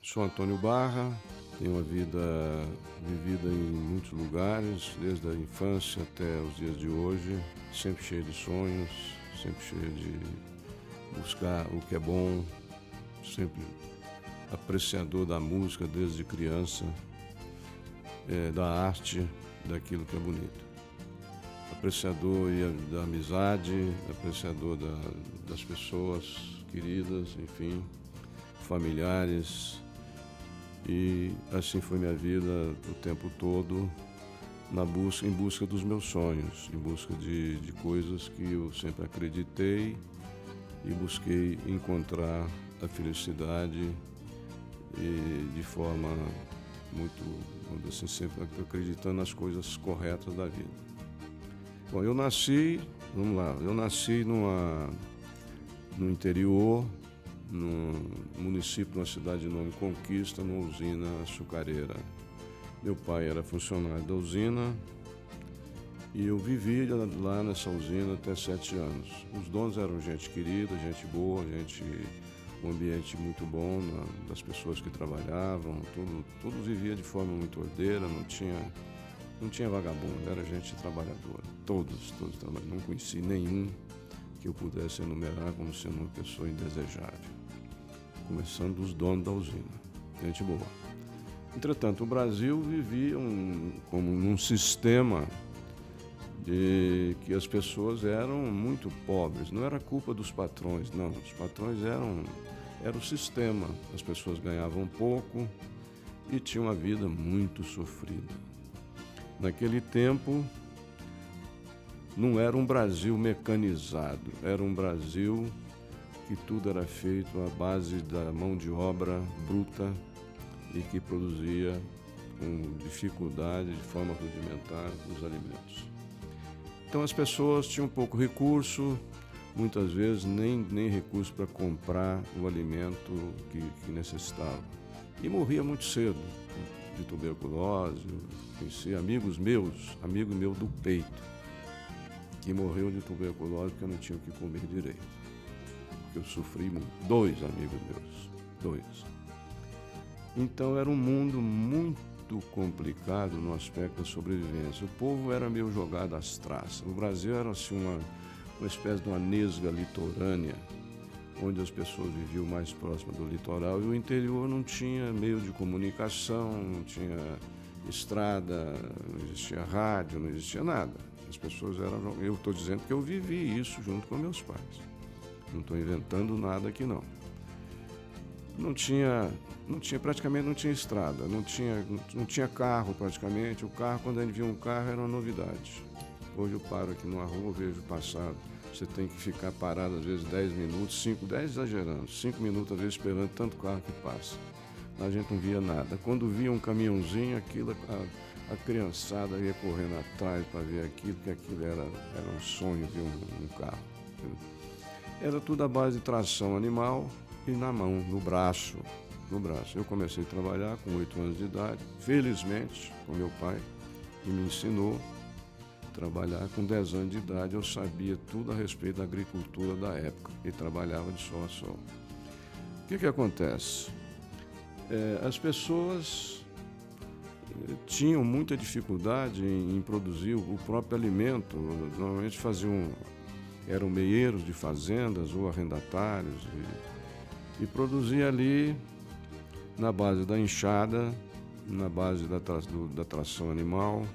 Sou Antônio Barra, tenho uma vida vivida em muitos lugares, desde a infância até os dias de hoje, sempre cheio de sonhos, sempre cheio de buscar o que é bom, sempre apreciador da música desde criança, da arte, daquilo que é bonito. Apreciador da amizade, apreciador das pessoas queridas, enfim, familiares. E assim foi minha vida o tempo todo, em busca dos meus sonhos, em busca de coisas que eu sempre acreditei e busquei encontrar a felicidade e de forma muito, vamos dizer assim, sempre acreditando nas coisas corretas da vida. Bom, eu nasci no interior, num município, numa cidade de nome Conquista, numa usina açucareira. Meu pai era funcionário da usina e eu vivi lá nessa usina até 7 anos. Os donos eram gente querida, gente boa, um ambiente muito bom das pessoas que trabalhavam, tudo vivia de forma muito ordeira, não tinha vagabundo, era gente trabalhadora, todos trabalhando. Não conheci nenhum que eu pudesse enumerar como sendo uma pessoa indesejável. Começando dos donos da usina, gente boa. Entretanto, o Brasil vivia como num sistema de que as pessoas eram muito pobres. Não era culpa dos patrões, não. Os patrões era o sistema. As pessoas ganhavam pouco e tinham uma vida muito sofrida. Naquele tempo, não era um Brasil mecanizado, era um Brasil que tudo era feito à base da mão de obra bruta e que produzia com dificuldade, de forma rudimentar, os alimentos. Então as pessoas tinham pouco recurso, muitas vezes nem recurso para comprar o alimento que necessitavam. E morria muito cedo, de tuberculose. Conheci amigo meu do peito, que morreu de tuberculose porque não tinha o que comer direito. Porque eu sofri muito. 2 amigos meus, 2. Então era um mundo muito complicado no aspecto da sobrevivência. O povo era meio jogado às traças. O Brasil era assim uma espécie de uma nesga litorânea, onde as pessoas viviam mais próximas do litoral e o interior não tinha meio de comunicação, não tinha estrada, não existia rádio, não existia nada. As pessoas eram... Eu estou dizendo que eu vivi isso junto com meus pais. Não estou inventando nada aqui, não. Praticamente não tinha estrada, não tinha carro praticamente. O carro, quando a gente via um carro, era uma novidade. Hoje eu paro aqui numa rua, vejo passar. Você tem que ficar parado às vezes 10 minutos, 10 exagerando, 5 minutos às vezes esperando tanto carro que passa. A gente não via nada. Quando via um caminhãozinho, a criançada ia correndo atrás para ver aquilo, porque aquilo era um sonho ver um carro. Era tudo à base de tração animal e na mão, no braço. Eu comecei a trabalhar com 8 anos de idade, felizmente, com meu pai, que me ensinou a trabalhar. Com 10 anos de idade eu sabia tudo a respeito da agricultura da época e trabalhava de sol a sol. O que acontece? As pessoas tinham muita dificuldade em produzir o próprio alimento. Normalmente eram meeiros de fazendas ou arrendatários e produzia ali na base da enxada, na base da tração animal.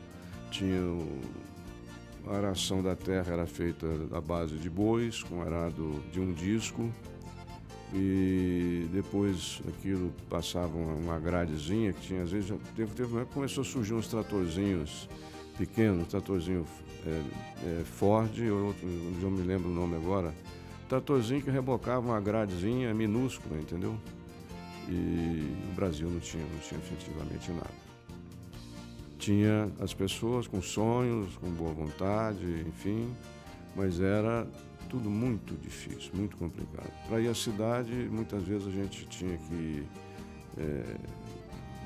A aração da terra era feita à base de bois, com arado de um disco, e depois aquilo passava uma gradezinha que tinha, às vezes, teve uma época que começou a surgir uns tratorzinhos pequenos, tratorzinho Ford, outro, eu me lembro o nome agora, tratorzinho que rebocava uma gradezinha minúscula, entendeu? E o Brasil não tinha efetivamente nada. Tinha as pessoas com sonhos, com boa vontade, enfim, mas era tudo muito difícil, muito complicado. Para ir à cidade, muitas vezes a gente tinha que...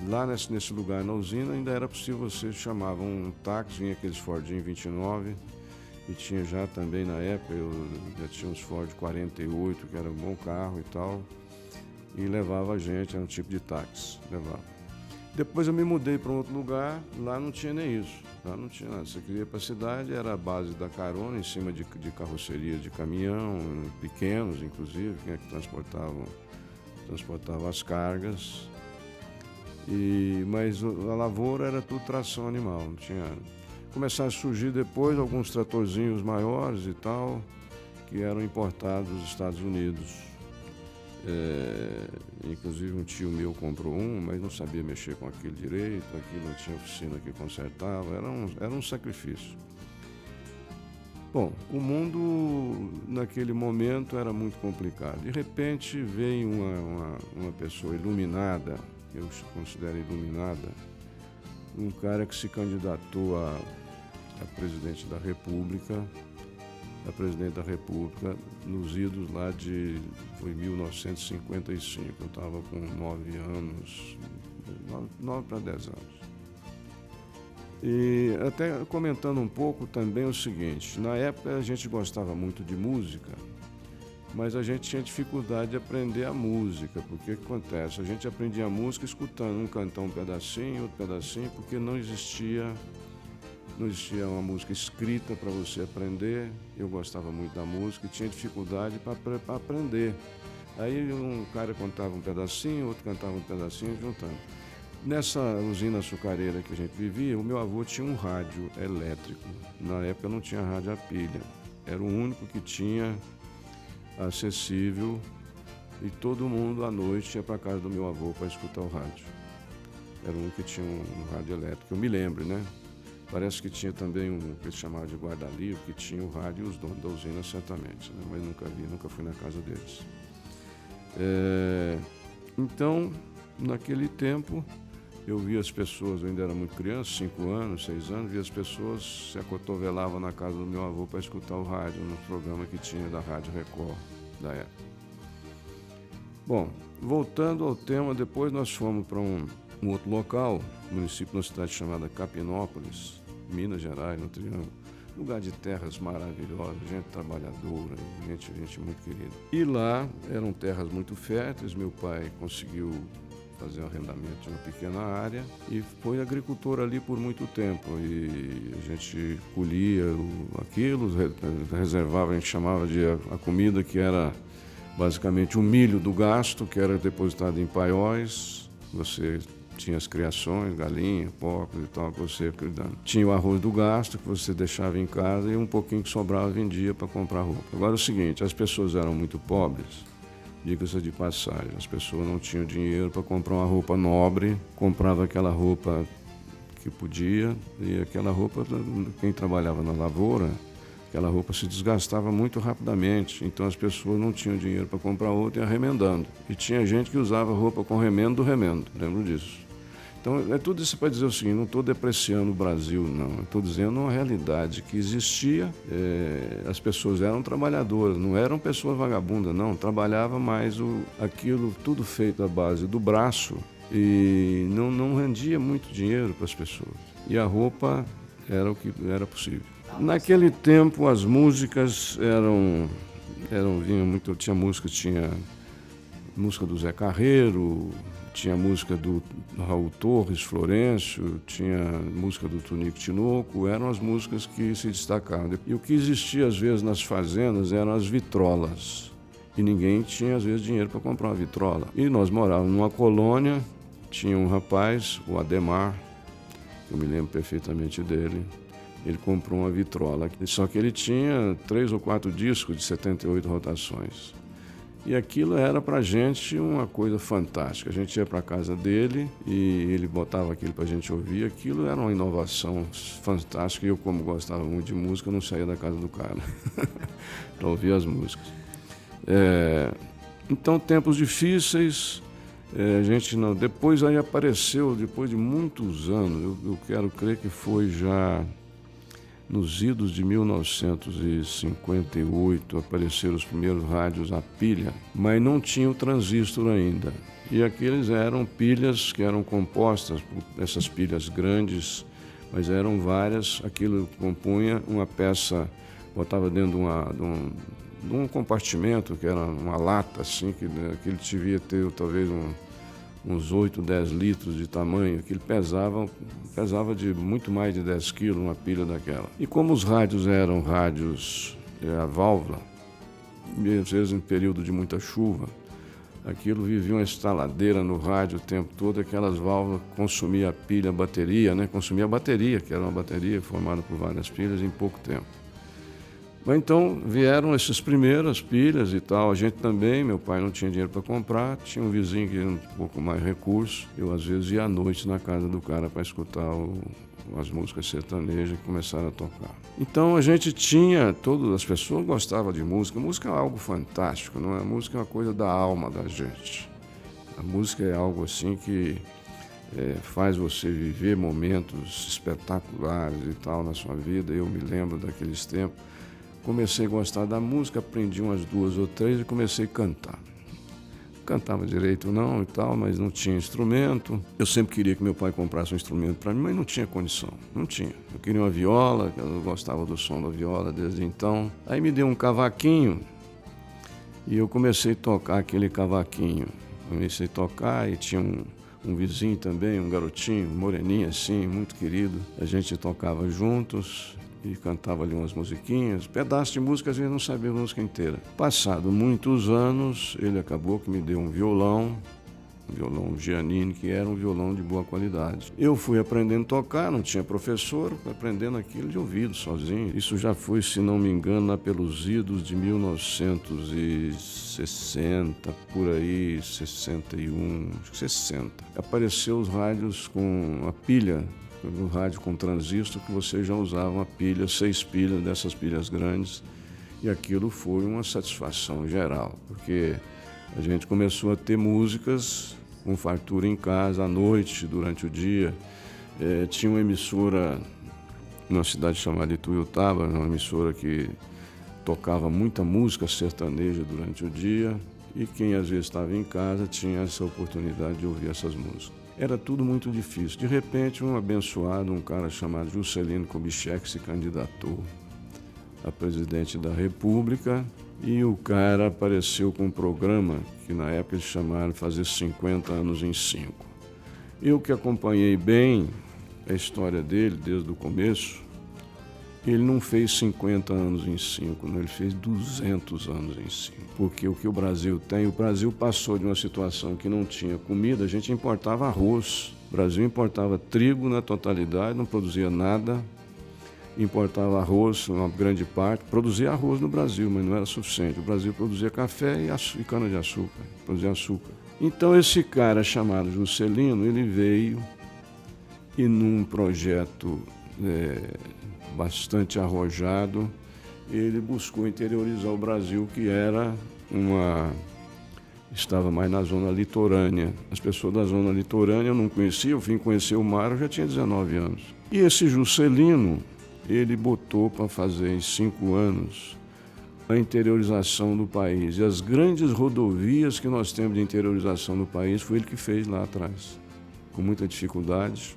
lá nesse lugar, na usina, ainda era possível, você chamava um táxi, vinha aqueles Fordinho 29, e tinha já também na época, eu já tinha uns Ford 48, que era um bom carro e tal. e levava a gente, era um tipo de táxi, levava. Depois eu me mudei para um outro lugar, lá não tinha nem isso, lá não tinha nada. Você queria ir para a cidade, era a base da carona, em cima de carroceria de caminhão, pequenos inclusive, quem é que transportavam as cargas. Mas a lavoura era tudo tração animal, não tinha. Começaram a surgir depois alguns tratorzinhos maiores e tal, que eram importados dos Estados Unidos. Inclusive um tio meu comprou um, mas não sabia mexer com aquilo direito, aquilo não tinha oficina que consertava, era um sacrifício. Bom, o mundo naquele momento era muito complicado. De repente veio uma pessoa iluminada, eu considero iluminada, um cara que se candidatou a presidente da República, nos idos lá foi 1955, eu estava com 9 anos, 9 para 10 anos. E até comentando um pouco também o seguinte, na época a gente gostava muito de música, mas a gente tinha dificuldade de aprender a música, porque o que acontece? A gente aprendia a música escutando um cantar um pedacinho, outro pedacinho, porque não existia uma música escrita para você aprender. Eu gostava muito da música e tinha dificuldade para aprender. Aí um cara contava um pedacinho, outro cantava um pedacinho, juntando. Nessa usina açucareira que a gente vivia, o meu avô tinha um rádio elétrico. Na época não tinha rádio a pilha. Era o único que tinha acessível e todo mundo à noite ia para casa do meu avô para escutar o rádio. Era o único que tinha um rádio elétrico. Eu me lembro, né? Parece que tinha também um que eles chamavam de guarda-livro, que tinha o rádio e os donos da usina certamente, né? Mas nunca fui na casa deles. Então, naquele tempo, eu via as pessoas, eu ainda era muito criança, 5 anos, 6 anos, via as pessoas se acotovelavam na casa do meu avô para escutar o rádio, no programa que tinha da Rádio Record da época. Bom, voltando ao tema, depois nós fomos para um outro local, município, uma cidade chamada Capinópolis, Minas Gerais, no Triângulo. Lugar de terras maravilhosas, gente trabalhadora, gente muito querida. E lá eram terras muito férteis, meu pai conseguiu fazer o arrendamento de uma pequena área e foi agricultor ali por muito tempo. E a gente colhia aquilo, reservava, a gente chamava de a comida que era basicamente o milho do gasto, que era depositado em paióis. Você tinha as criações, galinha, porcos e tal, que você cuidando. Tinha o arroz do gasto, que você deixava em casa, e um pouquinho que sobrava vendia para comprar roupa. Agora é o seguinte, as pessoas eram muito pobres, diga-se de passagem, as pessoas não tinham dinheiro para comprar uma roupa nobre, comprava aquela roupa que podia, e aquela roupa, quem trabalhava na lavoura, aquela roupa se desgastava muito rapidamente, então as pessoas não tinham dinheiro para comprar outra e ia remendando. E tinha gente que usava roupa com remendo do remendo, lembro disso. Então, é tudo isso para dizer o seguinte, não estou depreciando o Brasil, não. Estou dizendo uma realidade que existia, as pessoas eram trabalhadoras, não eram pessoas vagabundas, não. Trabalhava mais aquilo tudo feito à base do braço e não rendia muito dinheiro para as pessoas. E a roupa era o que era possível. Naquele tempo, as músicas vinham muito, tinha música do Zé Carreiro, tinha música do Raul Torres, Florencio, tinha música do Tonico Tinoco, eram as músicas que se destacavam. E o que existia às vezes nas fazendas eram as vitrolas. E ninguém tinha às vezes dinheiro para comprar uma vitrola. E nós morávamos numa colônia, tinha um rapaz, o Ademar, eu me lembro perfeitamente dele. Ele comprou uma vitrola, só que ele tinha 3 ou 4 discos de 78 rotações. E aquilo era pra gente uma coisa fantástica. A gente ia pra casa dele e ele botava aquilo pra gente ouvir. Aquilo era uma inovação fantástica. E eu, como gostava muito de música, não saía da casa do cara para ouvir as músicas. Então, tempos difíceis. A gente não. Depois aí apareceu, depois de muitos anos, eu quero crer que foi já nos idos de 1958, apareceram os primeiros rádios a pilha, mas não tinha o transistor ainda. E aqueles eram pilhas que eram compostas por essas pilhas grandes, mas eram várias. Aquilo compunha uma peça, botava dentro de num compartimento que era uma lata, assim, que ele devia ter talvez uns 8, 10 litros de tamanho, que ele pesava de muito mais de 10 quilos uma pilha daquela. E como os rádios eram rádios a válvula, e às vezes em período de muita chuva, aquilo vivia uma estaladeira no rádio o tempo todo, aquelas válvulas consumiam a pilha, a bateria, né? Consumia a bateria, que era uma bateria formada por várias pilhas em pouco tempo. Mas então vieram essas primeiras pilhas e tal, a gente também, meu pai não tinha dinheiro para comprar, tinha um vizinho que tinha um pouco mais recurso, eu às vezes ia à noite na casa do cara para escutar as músicas sertanejas que começaram a tocar. Então a gente tinha, todas as pessoas gostavam de música, música é algo fantástico, não é? A música é uma coisa da alma da gente, a música é algo assim que faz você viver momentos espetaculares e tal na sua vida. Eu me lembro daqueles tempos. Comecei a gostar da música, aprendi umas 2 ou 3 e comecei a cantar. Cantava direito não e tal, mas não tinha instrumento. Eu sempre queria que meu pai comprasse um instrumento para mim, mas não tinha condição, não tinha. Eu queria uma viola, eu gostava do som da viola desde então. Aí me deu um cavaquinho e eu comecei a tocar aquele cavaquinho. Comecei a tocar e tinha um vizinho também, um garotinho, moreninho assim, muito querido. A gente tocava juntos e cantava ali umas musiquinhas, pedaços de música, às vezes não sabia a música inteira. Passado muitos anos, ele acabou que me deu um violão Giannini, que era um violão de boa qualidade. Eu fui aprendendo a tocar, não tinha professor, aprendendo aquilo de ouvido, sozinho. Isso já foi, se não me engano, lá pelos idos de 1960, por aí, 61, acho que 60. Apareceu os rádios com a pilha, no rádio com transistor, que você já usava uma pilha, 6 pilhas, dessas pilhas grandes, e aquilo foi uma satisfação geral, porque a gente começou a ter músicas com fartura em casa, à noite, durante o dia. Tinha uma emissora numa cidade chamada Ituiutaba, uma emissora que tocava muita música sertaneja durante o dia, e quem às vezes estava em casa tinha essa oportunidade de ouvir essas músicas. Era tudo muito difícil. De repente, um abençoado, um cara chamado Juscelino Kubitschek se candidatou a presidente da República e o cara apareceu com um programa que na época eles chamaram de fazer 50 anos em 5. Eu que acompanhei bem a história dele desde o começo, ele não fez 50 anos em 5, não, ele fez 200 anos em 5. Porque o que o Brasil tem, o Brasil passou de uma situação que não tinha comida, a gente importava arroz. O Brasil importava trigo na totalidade, não produzia nada. Importava arroz, uma grande parte. Produzia arroz no Brasil, mas não era suficiente. O Brasil produzia café e cana-de-açúcar, produzia açúcar. Então esse cara chamado Juscelino, ele veio e num projeto bastante arrojado, ele buscou interiorizar o Brasil, que estava mais na zona litorânea. As pessoas da zona litorânea eu não conhecia, eu vim conhecer o mar, eu já tinha 19 anos. E esse Juscelino, ele botou para fazer em 5 anos a interiorização do país. E as grandes rodovias que nós temos de interiorização do país foi ele que fez lá atrás, com muita dificuldade.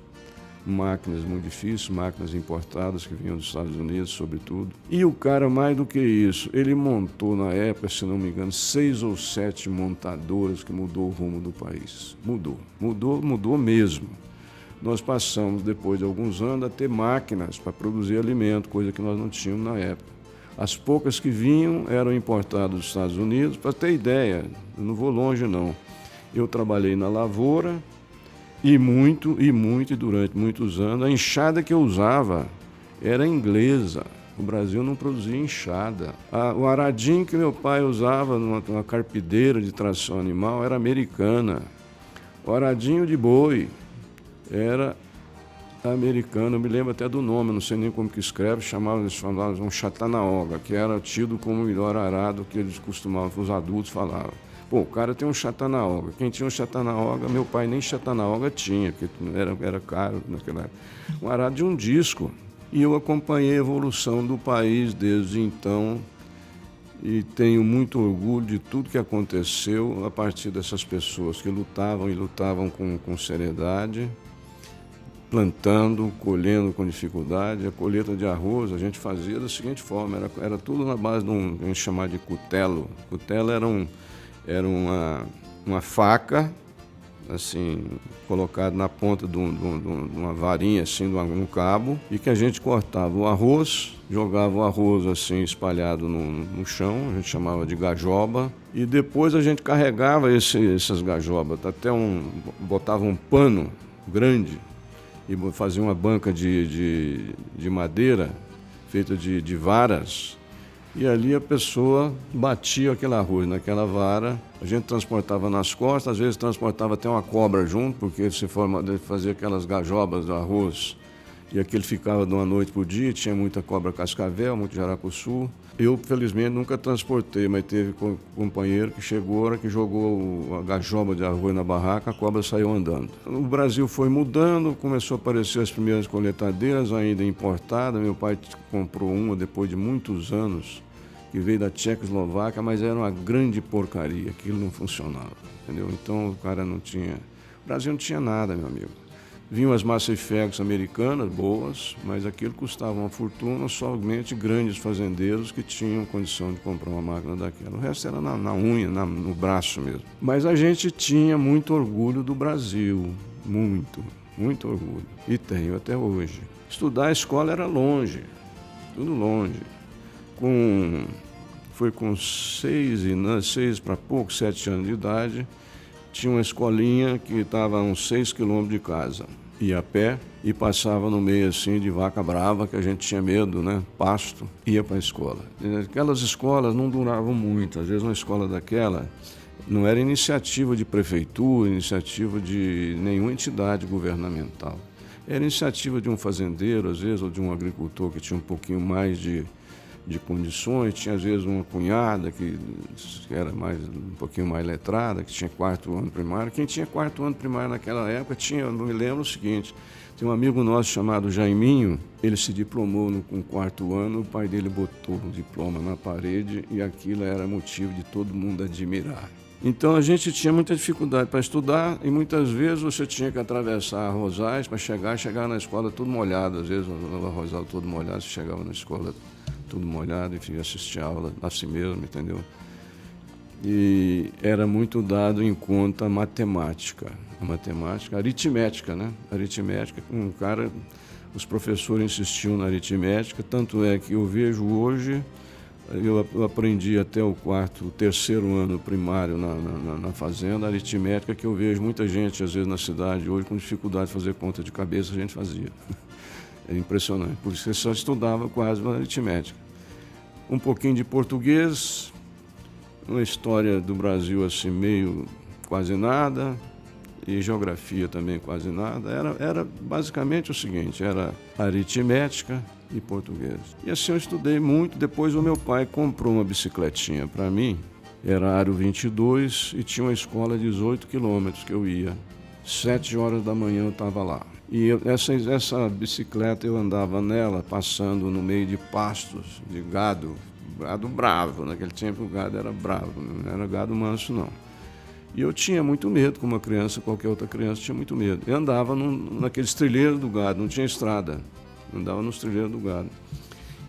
Máquinas muito difíceis, máquinas importadas que vinham dos Estados Unidos, sobretudo. E o cara, mais do que isso, ele montou na época, se não me engano, 6 ou 7 montadoras que mudou o rumo do país. Mudou mesmo. Nós passamos, depois de alguns anos, a ter máquinas para produzir alimento, coisa que nós não tínhamos na época. As poucas que vinham eram importadas dos Estados Unidos. Para ter ideia, eu não vou longe não. Eu trabalhei na lavoura, e durante muitos anos, a enxada que eu usava era inglesa. O Brasil não produzia enxada. O aradinho que meu pai usava numa carpideira de tração animal era americana. O aradinho de boi era americano, eu me lembro até do nome, não sei nem como que escreve, eles falavam um Chattanooga, que era tido como o melhor arado que eles costumavam, os adultos falavam. Pô, o cara tem um Chattanooga. Quem tinha um Chattanooga, meu pai nem Chattanooga tinha, porque era caro naquela época. Um arado de um disco. E eu acompanhei a evolução do país desde então e tenho muito orgulho de tudo que aconteceu a partir dessas pessoas que lutavam com seriedade plantando, colhendo com dificuldade. A colheita de arroz a gente fazia da seguinte forma, era tudo na base de a gente chamava de cutelo. Cutelo era uma faca, assim, colocada na ponta de uma varinha, assim, de um cabo, e que a gente cortava o arroz, jogava o arroz, assim, espalhado no chão, a gente chamava de gajoba, e depois a gente carregava essas gajobas, botava um pano grande e fazia uma banca de madeira feita de varas, e ali a pessoa batia aquele arroz naquela vara, a gente transportava nas costas, às vezes transportava até uma cobra junto, porque se fazia aquelas gajobas do arroz, e aquele ficava de uma noite para o dia, tinha muita cobra cascavel, muito jaracuçu. Eu, felizmente, nunca transportei, mas teve um companheiro que chegou, que jogou a gajoba de arroz na barraca, a cobra saiu andando. O Brasil foi mudando, começou a aparecer as primeiras coletadeiras, ainda importadas. Meu pai comprou uma depois de muitos anos, que veio da Tchecoslováquia, mas era uma grande porcaria, aquilo não funcionava, entendeu? Então o cara não tinha... O Brasil não tinha nada, meu amigo. Vinham as Masseyferguson americanas, boas, mas aquilo custava uma fortuna, somente grandes fazendeiros que tinham condição de comprar uma máquina daquela. O resto era na unha, no braço mesmo. Mas a gente tinha muito orgulho do Brasil, muito orgulho. E tenho até hoje. Estudar a escola era longe, tudo longe. Foi com 6 para pouco, 7 anos de idade, tinha uma escolinha que estava a uns 6 quilômetros de casa. Ia a pé e passava no meio assim de vaca brava, que a gente tinha medo, né? Pasto, ia para a escola. Aquelas escolas não duravam muito, às vezes uma escola daquela não era iniciativa de prefeitura, iniciativa de nenhuma entidade governamental. Era iniciativa de um fazendeiro, às vezes, ou de um agricultor que tinha um pouquinho mais de condições, tinha às vezes uma cunhada que era um pouquinho mais letrada, que tinha 4º ano primário. Quem tinha 4º ano primário naquela época tinha, eu me lembro o seguinte, tem um amigo nosso chamado Jaiminho, ele se diplomou com 4º ano, o pai dele botou o diploma na parede e aquilo era motivo de todo mundo admirar. Então a gente tinha muita dificuldade para estudar e muitas vezes você tinha que atravessar arrozais para chegar na escola tudo molhado, às vezes o arrozal todo molhado, você chegava na escola tudo molhado e assistia a aula a si mesmo, entendeu? E era muito dado em conta a matemática, a aritmética, né? Aritmética, os professores insistiam na aritmética, tanto é que eu vejo hoje, eu aprendi até o 3º ano primário na fazenda, a aritmética, que eu vejo muita gente, às vezes na cidade hoje, com dificuldade de fazer conta de cabeça, a gente fazia. É impressionante, por isso eu só estudava quase a aritmética. Um pouquinho de português, uma história do Brasil assim meio quase nada, e geografia também quase nada. Era basicamente o seguinte, era aritmética e português. E assim eu estudei muito, depois o meu pai comprou uma bicicletinha para mim, era aro 22 e tinha uma escola a 18 quilômetros que eu ia. 7 horas da manhã eu estava lá. E essa bicicleta eu andava nela, passando no meio de pastos, de gado bravo. Naquele tempo o gado era bravo, não era gado manso, não. E eu tinha muito medo, como uma criança, qualquer outra criança tinha muito medo. Eu andava naqueles trilheiros do gado, não tinha estrada, andava nos trilheiros do gado.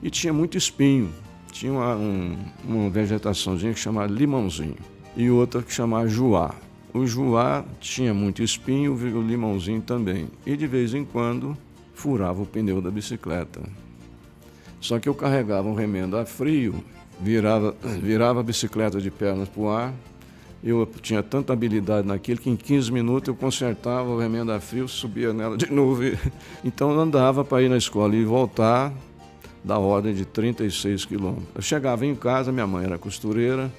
E tinha muito espinho, tinha uma vegetaçãozinha que chamava limãozinho e outra que chamava juá. O juá tinha muito espinho, o limãozinho também. E de vez em quando furava o pneu da bicicleta. Só que eu carregava um remendo a frio, virava a bicicleta de pernas para o ar. Eu tinha tanta habilidade naquilo que em 15 minutos eu consertava o remendo a frio, subia nela de novo. Então eu andava para ir na escola e voltar da ordem de 36 quilômetros. Eu chegava em casa, minha mãe era costureira.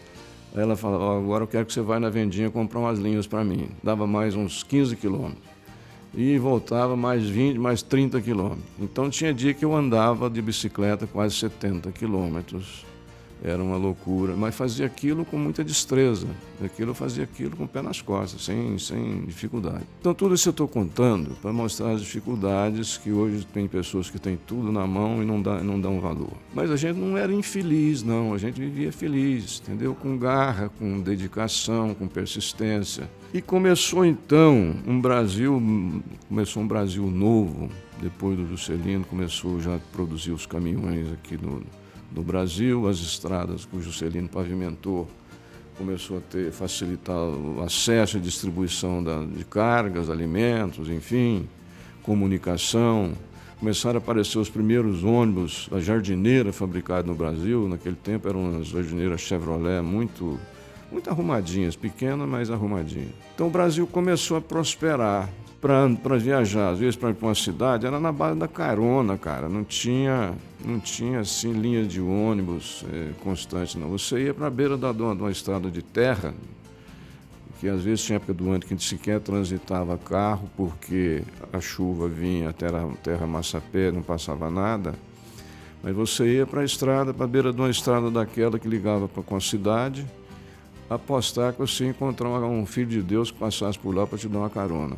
Aí ela falava, agora eu quero que você vá na vendinha comprar umas linhas para mim. Dava mais uns 15 quilômetros. E voltava mais 20, mais 30 quilômetros. Então tinha dia que eu andava de bicicleta quase 70 quilômetros Era uma loucura, mas fazia aquilo com muita destreza. Eu fazia aquilo com o pé nas costas, sem dificuldade. Então, tudo isso eu estou contando para mostrar as dificuldades que hoje tem pessoas que têm tudo na mão e não dão valor. Mas a gente não era infeliz, não. A gente vivia feliz, entendeu? Com garra, com dedicação, com persistência. E começou, então, um Brasil novo. Depois do Juscelino, começou já a produzir os caminhões aqui no Brasil, as estradas que o Juscelino pavimentou, começou a facilitar o acesso e distribuição de cargas, alimentos, enfim, comunicação. Começaram a aparecer os primeiros ônibus, a jardineira fabricada no Brasil. Naquele tempo eram umas jardineiras Chevrolet muito arrumadinhas, pequenas, mas arrumadinhas. Então o Brasil começou a prosperar. Para viajar, às vezes para uma cidade, era na base da carona, cara. Não tinha assim linha de ônibus constante, não. Você ia para a beira de uma estrada de terra, que às vezes tinha época do ano que a gente sequer transitava carro, porque a chuva vinha até a terra massapé, não passava nada. Mas você ia para a estrada, para a beira de uma estrada daquela que ligava com a cidade, apostar que você ia encontrar um filho de Deus que passasse por lá para te dar uma carona.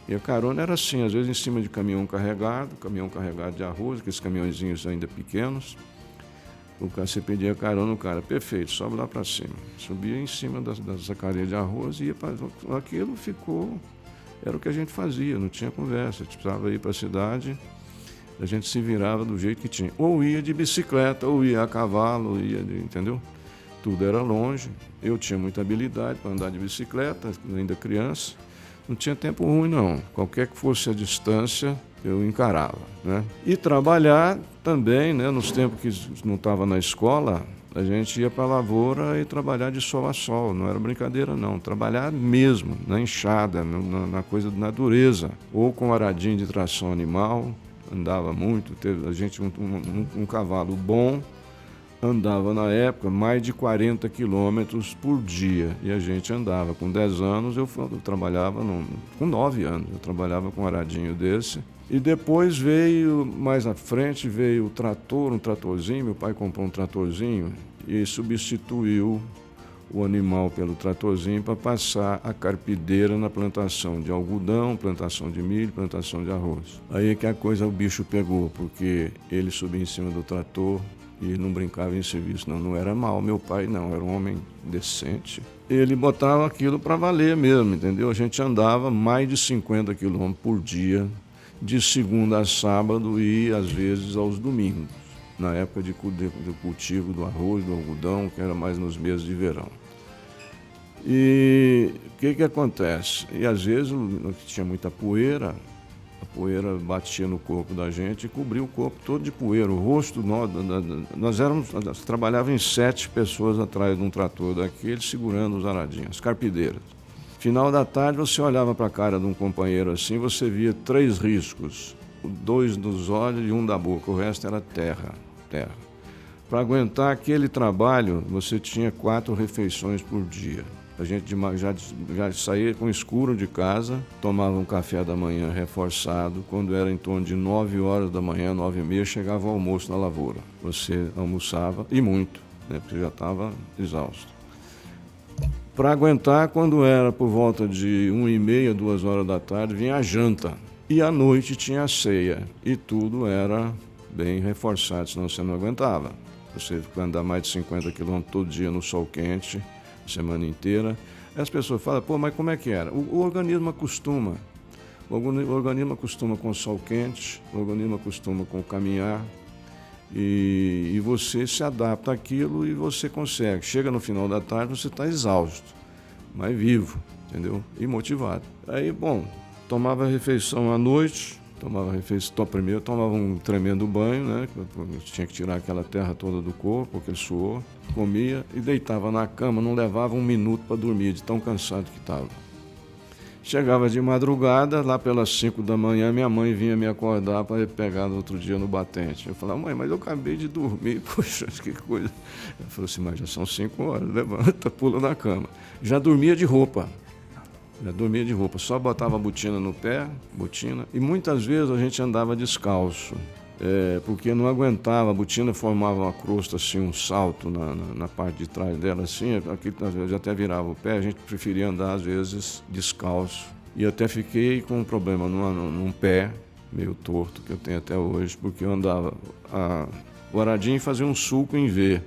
E a carona era assim, às vezes em cima de caminhão carregado de arroz, aqueles caminhõezinhos ainda pequenos. Você pedia carona, o cara, perfeito, sobe lá para cima. Subia em cima das sacareiras de arroz e ia para... Aquilo ficou... Era o que a gente fazia, não tinha conversa. Precisava ir para a cidade, a gente se virava do jeito que tinha. Ou ia de bicicleta, ou ia a cavalo, entendeu? Tudo era longe. Eu tinha muita habilidade para andar de bicicleta, ainda criança. Não tinha tempo ruim, não. Qualquer que fosse a distância, eu encarava, né? E trabalhar também, né? Nos tempos que não estava na escola, a gente ia para a lavoura e trabalhar de sol a sol. Não era brincadeira, não. Trabalhar mesmo, na enxada, na coisa da natureza. Ou com aradinho de tração animal, andava muito. A gente, um cavalo bom, andava na época mais de 40 quilômetros por dia. E a gente andava. Com 10 anos, eu trabalhava, com 9 anos, eu trabalhava com um aradinho desse. E depois veio, mais à frente, veio o trator, um tratorzinho. Meu pai comprou um tratorzinho e substituiu o animal pelo tratorzinho para passar a carpideira na plantação de algodão, plantação de milho, plantação de arroz. Aí é que o bicho pegou, porque ele subia em cima do trator e não brincava em serviço, não era mal. Meu pai não, era um homem decente. Ele botava aquilo para valer mesmo, entendeu? A gente andava mais de 50 quilômetros por dia, de segunda a sábado e às vezes aos domingos, na época do cultivo do arroz, do algodão, que era mais nos meses de verão. E o que acontece? E às vezes tinha muita poeira, a poeira batia no corpo da gente e cobria o corpo todo de poeira. O rosto, nós trabalhávamos em 7 pessoas atrás de um trator daquele, segurando os aradinhos, as carpideiras. Final da tarde, você olhava para a cara de um companheiro assim, você via 3 riscos, 2 dos olhos e 1 da boca, o resto era terra. Para aguentar aquele trabalho, você tinha 4 refeições por dia. A gente já saía com escuro de casa, tomava um café da manhã reforçado. Quando era em torno de 9 horas da manhã, 9h30, chegava o almoço na lavoura. Você almoçava, e muito, né, porque já estava exausto. Para aguentar, quando era por volta de 1h30, 2 horas da tarde, vinha a janta. E à noite tinha a ceia. E tudo era bem reforçado, senão você não aguentava. Você andar mais de 50 quilômetros todo dia no sol quente, semana inteira. As pessoas falam, pô, mas como é que era? O organismo acostuma. O organismo acostuma com o sol quente, o organismo acostuma com o caminhar. E você se adapta àquilo e você consegue. Chega no final da tarde, você está exausto, mas vivo, entendeu? E motivado. Aí, bom, tomava refeição à noite, primeiro tomava um tremendo banho, né? Tinha que tirar aquela terra toda do corpo, aquele suor, comia e deitava na cama, não levava 1 minuto para dormir, de tão cansado que estava. Chegava de madrugada, lá pelas 5 da manhã, minha mãe vinha me acordar para ir pegar no outro dia no batente. Eu falava, mãe, mas eu acabei de dormir, poxa, que coisa. Ela falou assim, mas já são 5 horas, levanta, pula na cama. Já dormia de roupa, só botava a botina no pé, e muitas vezes a gente andava descalço. porque não aguentava, a botina formava uma crosta, assim, um salto na parte de trás dela, assim, aqui às vezes até virava o pé, a gente preferia andar às vezes descalço. E até fiquei com um problema num pé meio torto, que eu tenho até hoje, porque eu andava o aradinho fazia um sulco em V.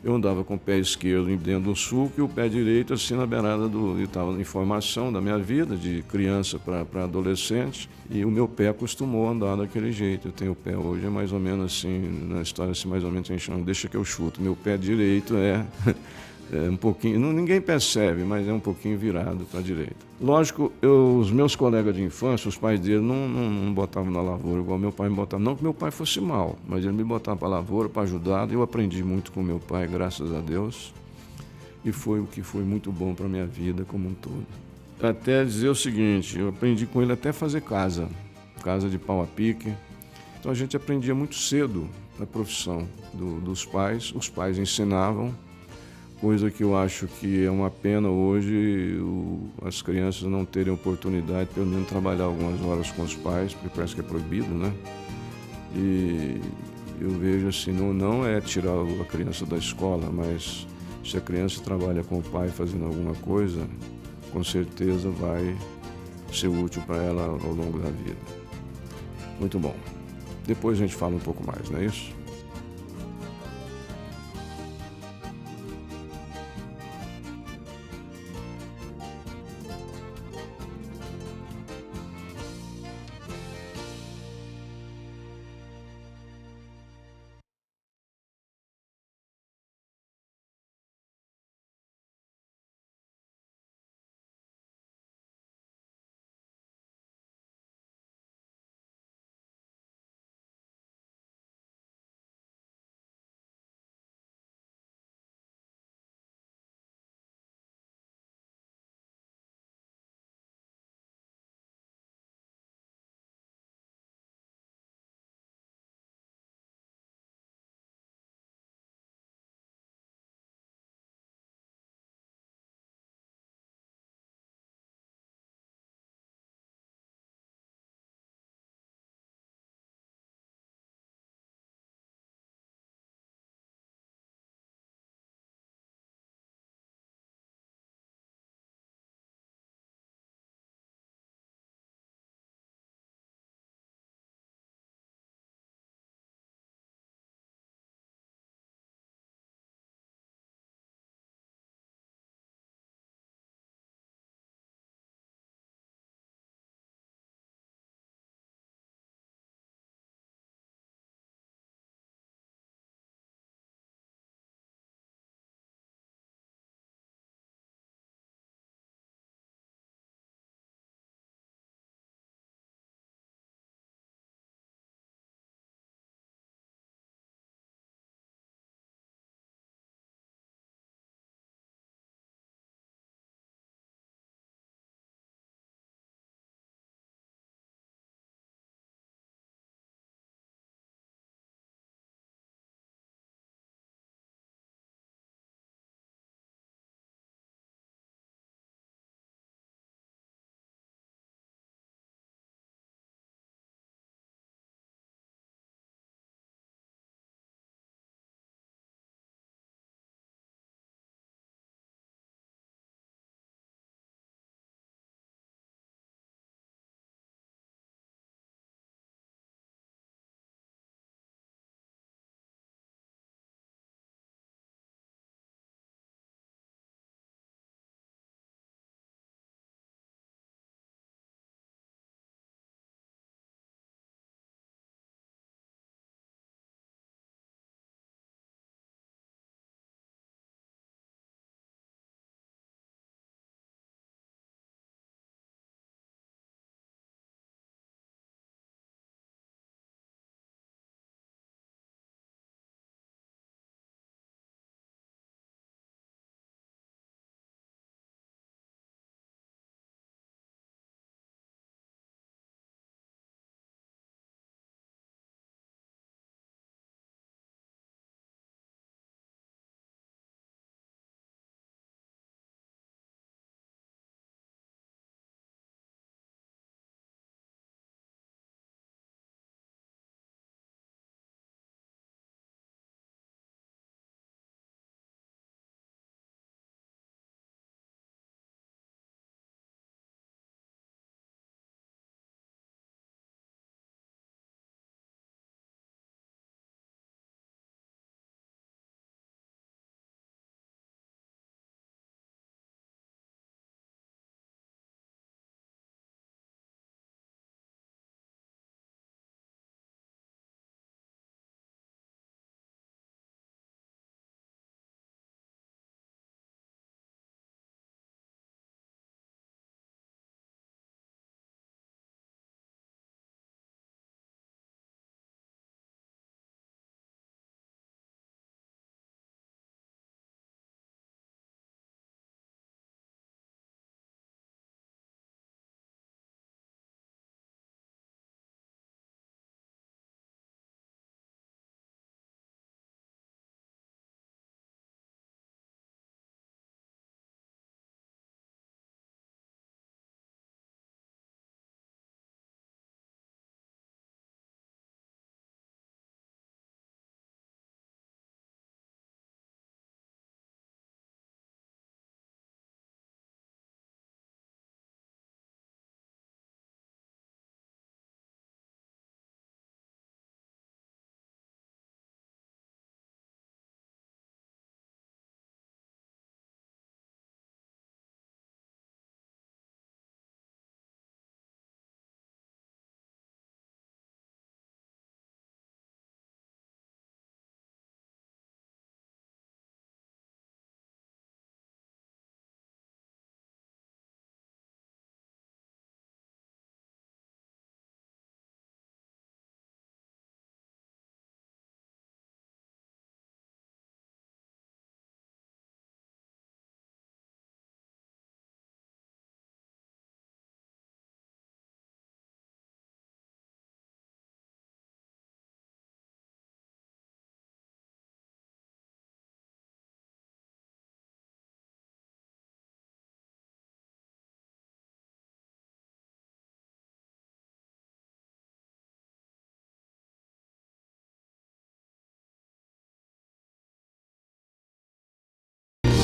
Eu andava com o pé esquerdo dentro do sulco e o pé direito assim na beirada e estava em formação da minha vida, de criança para adolescente, e o meu pé acostumou a andar daquele jeito. Eu tenho o pé hoje, é mais ou menos assim, na história assim, mais ou menos a gente chama, deixa que eu chuto. Meu pé direito é um pouquinho, ninguém percebe, mas é um pouquinho virado para a direita. Lógico, os meus colegas de infância, os pais dele não botavam na lavoura igual meu pai me botava. Não que meu pai fosse mal, mas ele me botava para a lavoura para ajudar. Eu aprendi muito com meu pai, graças a Deus, e foi o que foi muito bom para a minha vida como um todo. Até dizer o seguinte, eu aprendi com ele até fazer casa de pau a pique. Então a gente aprendia muito cedo a profissão dos pais, os pais ensinavam, coisa que eu acho que é uma pena hoje as crianças não terem oportunidade, pelo menos trabalhar algumas horas com os pais, porque parece que é proibido, né? E eu vejo assim, não é tirar a criança da escola, mas se a criança trabalha com o pai fazendo alguma coisa, com certeza vai ser útil para ela ao longo da vida. Muito bom. Depois a gente fala um pouco mais, não é isso?